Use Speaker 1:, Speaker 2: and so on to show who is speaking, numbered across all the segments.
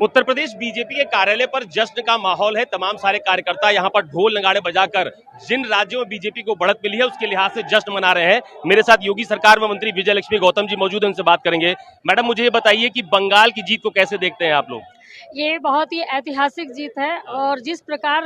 Speaker 1: Uttar Pradesh BJP के कार्यालय पर जश्न का माहौल है। तमाम सारे कार्यकर्ता यहाँ पर ढोल नगाड़े बजाकर जिन राज्यों में बीजेपी को बढ़त मिली है उसके लिहाज से जश्न मना रहे हैं। मेरे साथ योगी सरकार में मंत्री विजय लक्ष्मी गौतम जी मौजूद हैं, उनसे बात करेंगे। मैडम, मुझे ये बताइए कि बंगाल की जीत को कैसे देखते हैं आप लोग?
Speaker 2: ये बहुत ही ऐतिहासिक जीत है और जिस प्रकार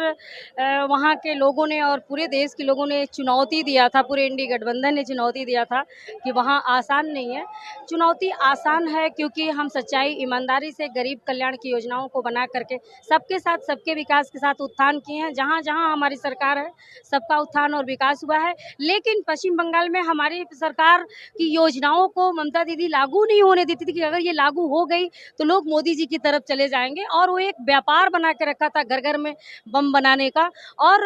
Speaker 2: वहाँ के लोगों ने और पूरे देश के लोगों ने चुनौती दिया था, पूरे इंडी गठबंधन ने चुनौती दिया था कि वहाँ आसान नहीं है। चुनौती आसान है क्योंकि हम सच्चाई ईमानदारी से गरीब कल्याण की योजनाओं को बना करके सबके साथ, सबके विकास के साथ उत्थान किए हैं। जहाँ जहाँ हमारी सरकार है सबका उत्थान और विकास हुआ है। लेकिन पश्चिम बंगाल में हमारी सरकार की योजनाओं को ममता दीदी लागू नहीं होने देती थी कि अगर ये लागू हो गई तो लोग मोदी जी की तरफ चले जाएंगे। और वो एक व्यापार बना के रखा था घर घर में बम बनाने का और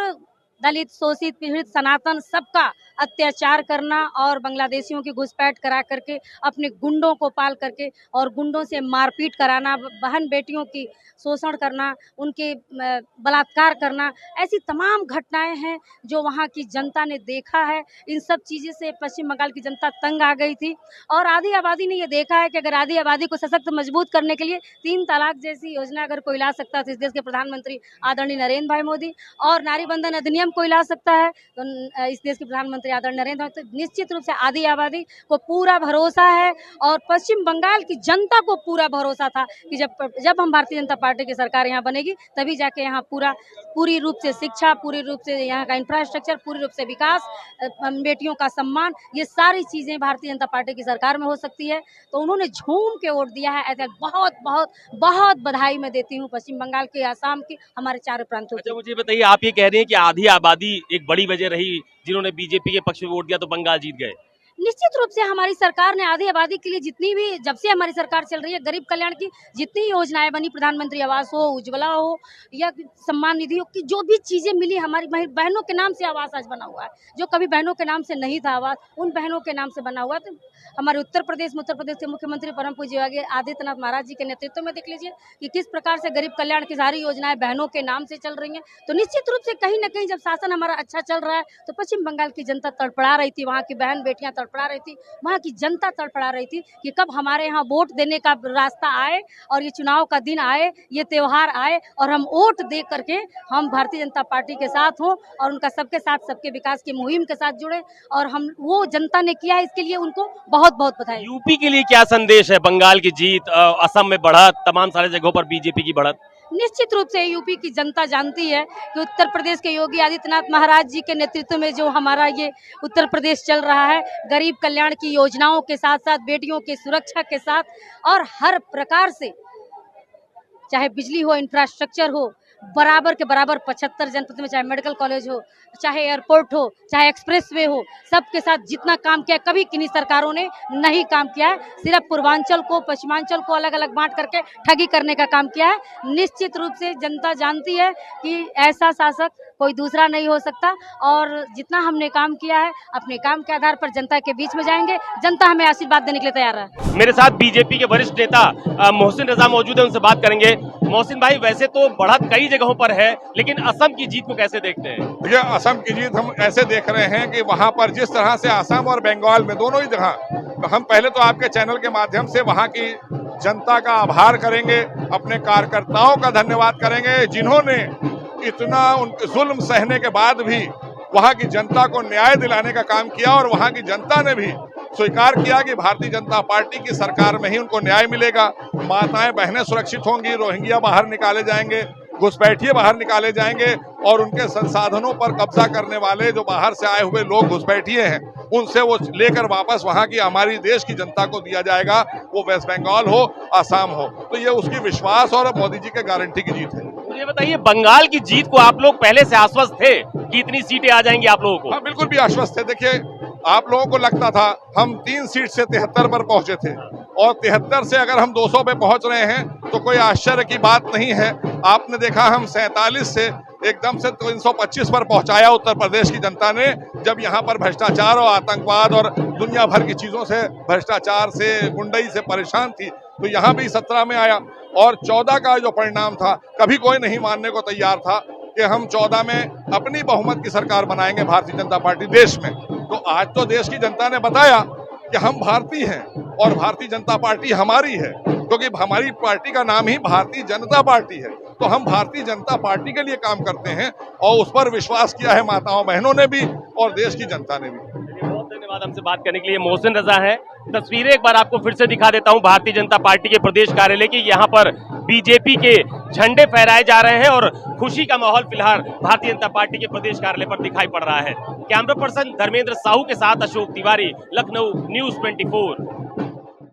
Speaker 2: दलित, शोषित, पीड़ित, सनातन सबका अत्याचार करना और बांग्लादेशियों की घुसपैठ करा करके अपने गुंडों को पाल करके और गुंडों से मारपीट कराना, बहन बेटियों की शोषण करना, उनके बलात्कार करना, ऐसी तमाम घटनाएं हैं जो वहाँ की जनता ने देखा है। इन सब चीज़ों से पश्चिम बंगाल की जनता तंग आ गई थी और आधी आबादी ने ये देखा है कि अगर आधी आबादी को सशक्त मजबूत करने के लिए 3 तलाक जैसी योजना अगर कोई ला सकता है इस देश के प्रधानमंत्री आदरणीय नरेंद्र भाई मोदी, और नारी बंधन अधिनियम कोई ला सकता है तो इस देश के प्रधानमंत्री आदरणीय नरेंद्र भाई, तो निश्चित रूप से आधी आबादी को पूरा भरोसा है और पश्चिम बंगाल की जनता को पूरा भरोसा था कि जब हम भारतीय जनता पार्टी की सरकार यहाँ बनेगी तभी जाके यहाँ पूरी रूप से शिक्षा, पूरी रूप से यहाँ का इंफ्रास्ट्रक्चर, पूरी रूप से विकास, बेटियों का सम्मान, ये सारी चीज़ें भारतीय जनता पार्टी की सरकार में हो सकती है। तो उन्होंने झूम के वोट दिया है। ऐसे बहुत बहुत बहुत बधाई मैं देती हूँ पश्चिम बंगाल की, आसाम की, हमारे चारों प्रांतों की।
Speaker 1: अच्छा, मुझे बताइए, आप ये कह रहे हैं कि आधी आबादी एक बड़ी वजह रही जिन्होंने बीजेपी के पक्ष में वोट दिया तो बंगाल जीत गए?
Speaker 2: निश्चित रूप से हमारी सरकार ने आधी आबादी के लिए जितनी भी, जब से हमारी सरकार चल रही है, गरीब कल्याण की जितनी योजनाएं बनी, प्रधानमंत्री आवास हो, उज्ज्वला हो या सम्मान निधि हो, कि जो भी चीज़ें मिली हमारी बहनों के नाम से आवास आज बना हुआ है। जो कभी बहनों के नाम से नहीं था आवास, उन बहनों के नाम से बना हुआ। तो हमारे उत्तर प्रदेश के मुख्यमंत्री परम पूज्य योगी आदित्यनाथ महाराज जी के नेतृत्व में देख लीजिए कि किस प्रकार से गरीब कल्याण की सारी योजनाएं बहनों के नाम से चल रही हैं। तो निश्चित रूप से कहीं ना कहीं जब शासन हमारा अच्छा चल रहा है तो पश्चिम बंगाल की जनता तड़पड़ा रही थी, वहाँ की बहन बेटियां तड़पड़ा रही थी, वहाँ की जनता तड़पड़ा रही थी कि कब हमारे यहाँ वोट देने का रास्ता आए और ये चुनाव का दिन आए, ये त्योहार आए और हम वोट दे करके हम भारतीय जनता पार्टी के साथ हों और उनका सबके साथ, सबके विकास की मुहिम के साथ जुड़े। और हम वो जनता ने किया है, इसके लिए उनको बहुत बहुत बधाई।
Speaker 1: यूपी के लिए क्या संदेश है? बंगाल की जीत, असम में बढ़त, तमाम सारे जगहों पर बीजेपी की बढ़त।
Speaker 2: निश्चित रूप से यूपी की जनता जानती है कि उत्तर प्रदेश के योगी आदित्यनाथ महाराज जी के नेतृत्व में जो हमारा ये उत्तर प्रदेश चल रहा है, गरीब कल्याण की योजनाओं के साथ साथ बेटियों की सुरक्षा के साथ और हर प्रकार से, चाहे बिजली हो, इंफ्रास्ट्रक्चर हो, बराबर के बराबर 75 जनपद में, चाहे मेडिकल कॉलेज हो, चाहे एयरपोर्ट हो, चाहे एक्सप्रेसवे हो, सबके साथ जितना काम किया कभी किन्हीं सरकारों ने नहीं काम किया है। सिर्फ पूर्वांचल को, पश्चिमांचल को अलग अलग बांट करके ठगी करने का काम किया है। निश्चित रूप से जनता जानती है कि ऐसा शासक कोई दूसरा नहीं हो सकता और जितना हमने काम किया है अपने काम के आधार पर जनता के बीच में जाएंगे। जनता हमें आशीर्वाद देने के लिए तैयार है।
Speaker 1: मेरे साथ बीजेपी के वरिष्ठ नेता मोहसिन रजा मौजूद है, उनसे बात करेंगे। मोहसिन भाई, वैसे तो बढ़त कई जगहों पर है लेकिन असम की जीत को कैसे देखते हैं?
Speaker 3: देखिए, असम की जीत हम ऐसे देख रहे हैं कि वहां पर जिस तरह से असम और बंगाल में दोनों ही जगह, तो हम पहले तो आपके चैनल के माध्यम से वहां की जनता का आभार करेंगे, अपने कार्यकर्ताओं का धन्यवाद करेंगे जिन्होंने इतना जुल्म सहने के बाद भी वहां की जनता को न्याय दिलाने का काम किया और वहां की जनता ने भी स्वीकार किया कि भारतीय जनता पार्टी की सरकार में ही उनको न्याय मिलेगा। माताएं बहनें सुरक्षित होंगी, रोहिंग्या बाहर निकाले जाएंगे, घुसपैठिए बाहर निकाले जाएंगे और उनके संसाधनों पर कब्जा करने वाले जो बाहर से आए हुए लोग घुसपैठिए हैं उनसे वो लेकर वापस वहां की हमारी देश की जनता को दिया जाएगा, वो वेस्ट बंगाल हो, आसाम हो। तो ये उसकी विश्वास और मोदी जी के गारंटी की जीत है।
Speaker 1: मुझे बताइए, बंगाल की जीत को आप लोग पहले से आश्वस्त थे कि इतनी सीटें आ जाएंगी आप लोगों को?
Speaker 3: हाँ, बिल्कुल भी आश्वस्त थे। देखिए, आप लोगों को लगता था हम 3 सीट से 73 पर पहुंचे थे और 73 से अगर हम 200 पे पहुंच रहे हैं तो कोई आश्चर्य की बात नहीं है। आपने देखा हम 47 से एकदम से 325 पर पहुंचाया उत्तर प्रदेश की जनता ने, जब यहाँ पर भ्रष्टाचार और आतंकवाद और दुनिया भर की चीजों से, भ्रष्टाचार से, गुंडई से परेशान थी। तो यहाँ भी 17 में आया और 14 का जो परिणाम था कभी कोई नहीं मानने को तैयार था कि हम 14 में अपनी बहुमत की सरकार बनाएंगे भारतीय जनता पार्टी देश में। तो आज तो देश की जनता ने बताया कि हम भारतीय हैं और भारतीय जनता पार्टी हमारी है। क्योंकि हमारी पार्टी का नाम ही भारतीय जनता पार्टी है, तो हम भारतीय जनता पार्टी के लिए काम करते हैं और उस पर विश्वास किया है माताओं बहनों ने भी और देश की जनता ने भी।
Speaker 1: बहुत धन्यवाद हमसे बात करने के लिए। मोहसिन रजा है। तस्वीरें एक बार आपको फिर से दिखा देता हूं भारतीय जनता पार्टी के प्रदेश कार्यालय की। यहां पर बीजेपी के झंडे फहराए जा रहे हैं और खुशी का माहौल फिलहाल भारतीय जनता पार्टी के प्रदेश कार्यालय पर दिखाई पड़ रहा है। कैमरा पर्सन धर्मेंद्र साहू के साथ अशोक तिवारी, लखनऊ, न्यूज़ 24।